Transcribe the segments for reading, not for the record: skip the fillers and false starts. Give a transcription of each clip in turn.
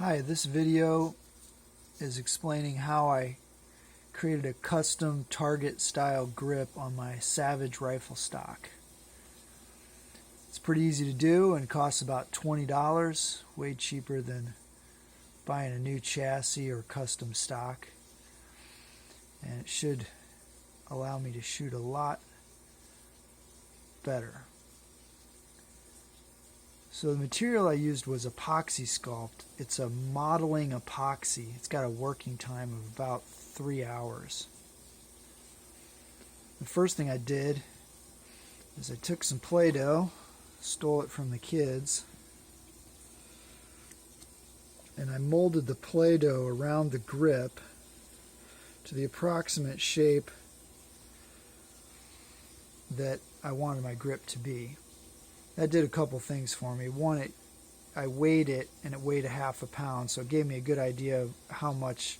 Hi, this video is explaining how I created a custom target style grip on my Savage rifle stock. It's pretty easy to do and costs about $20, way cheaper than buying a new chassis or custom stock. And it should allow me to shoot a lot better. So the material I used was Epoxy Sculpt. It's a modeling epoxy. It's got a working time of about 3 hours. The first thing I did is I took some Play-Doh, stole it from the kids, and I molded the Play-Doh around the grip to the approximate shape that I wanted my grip to be. That did a couple things for me. One, I weighed it, and it weighed a half a pound, so it gave me a good idea of how much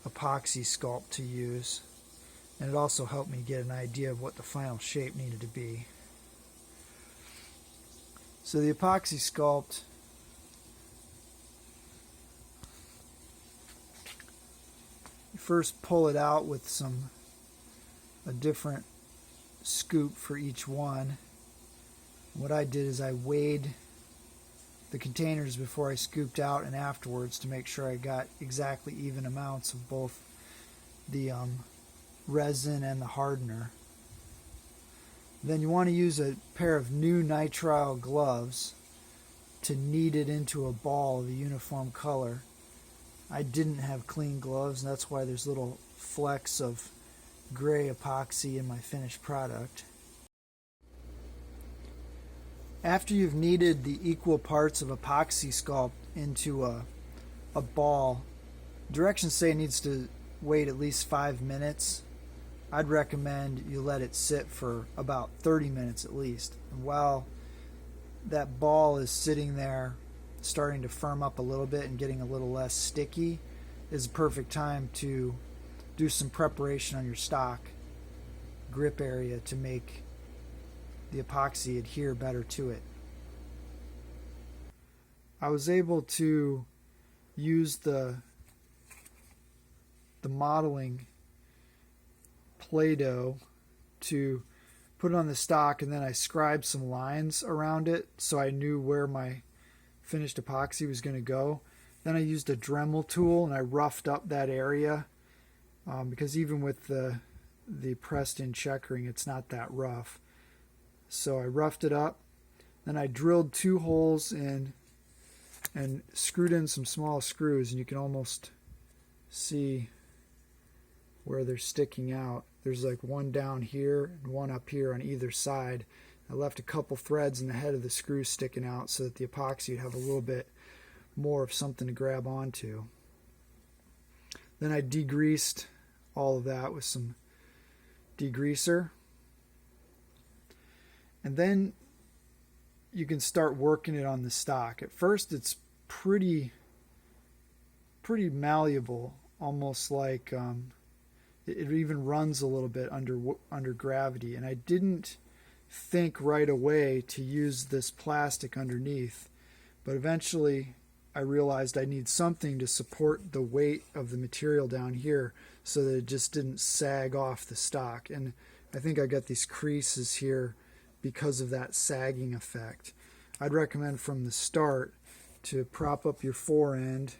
Epoxy Sculpt to use. And it also helped me get an idea of what the final shape needed to be. So the Epoxy Sculpt, you first pull it out with a different scoop for each one. What I did is I weighed the containers before I scooped out and afterwards to make sure I got exactly even amounts of both the resin and the hardener. Then you want to use a pair of new nitrile gloves to knead it into a ball of a uniform color. I didn't have clean gloves, and that's why there's little flecks of gray epoxy in my finished product. After you've kneaded the equal parts of Epoxy Sculpt into a ball, directions say it needs to wait at least 5 minutes. I'd recommend you let it sit for about 30 minutes at least. And while that ball is sitting there starting to firm up a little bit and getting a little less sticky, is a perfect time to do some preparation on your stock grip area to make the epoxy adhere better to it. I was able to use the modeling Play-Doh to put it on the stock, and then I scribed some lines around it so I knew where my finished epoxy was going to go. Then I used a Dremel tool and I roughed up that area because even with the pressed in checkering, it's not that rough. So I roughed it up, then I drilled 2 holes in and screwed in some small screws, and you can almost see where they're sticking out. There's like one down here and one up here on either side. I left a couple threads in the head of the screw sticking out so that the epoxy would have a little bit more of something to grab onto. Then I degreased all of that with some degreaser. And then you can start working it on the stock. At first it's pretty malleable, almost like it even runs a little bit under gravity. And I didn't think right away to use this plastic underneath, but eventually I realized I need something to support the weight of the material down here so that it just didn't sag off the stock. And I think I got these creases here because of that sagging effect. I'd recommend from the start to prop up your fore end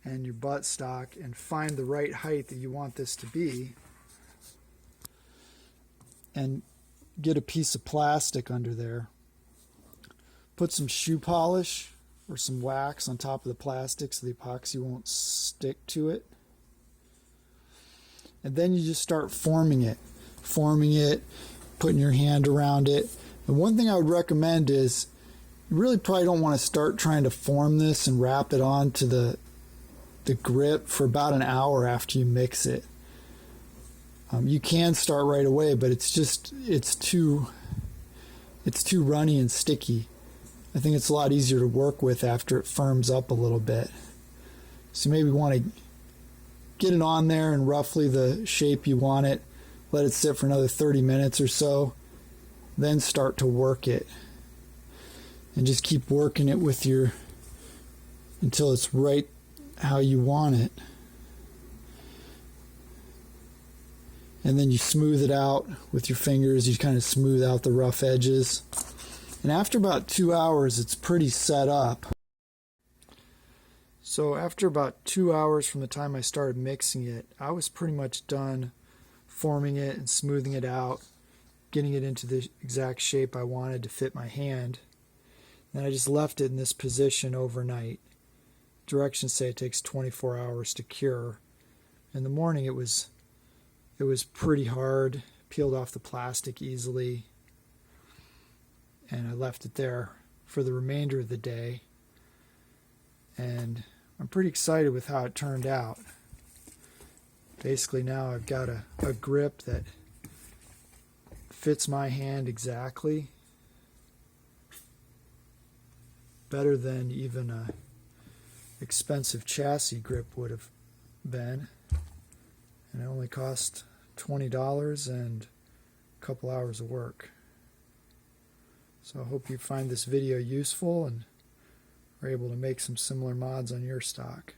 and your butt stock and find the right height that you want this to be, and get a piece of plastic under there. Put some shoe polish or some wax on top of the plastic so the epoxy won't stick to it. And then you just start forming it, putting your hand around it. And one thing I would recommend is you really probably don't want to start trying to form this and wrap it onto the grip for about an hour after you mix it. You can start right away, but it's too runny and sticky. I think it's a lot easier to work with after it firms up a little bit. So maybe you want to get it on there in roughly the shape you want it, let it sit for another 30 minutes or so, then start to work it. And just keep working it with your until it's right how you want it. And then you smooth it out with your fingers. You kind of smooth out the rough edges. And after about 2 hours, it's pretty set up. So after about 2 hours from the time I started mixing it, I was pretty much done forming it and smoothing it out, getting it into the exact shape I wanted to fit my hand. Then I just left it in this position overnight. Directions say it takes 24 hours to cure. In the morning it was pretty hard, peeled off the plastic easily, and I left it there for the remainder of the day. And I'm pretty excited with how it turned out. Basically now I've got a grip that fits my hand exactly, better than even a expensive chassis grip would have been. And it only cost $20 and a couple hours of work. So I hope you find this video useful and are able to make some similar mods on your stock.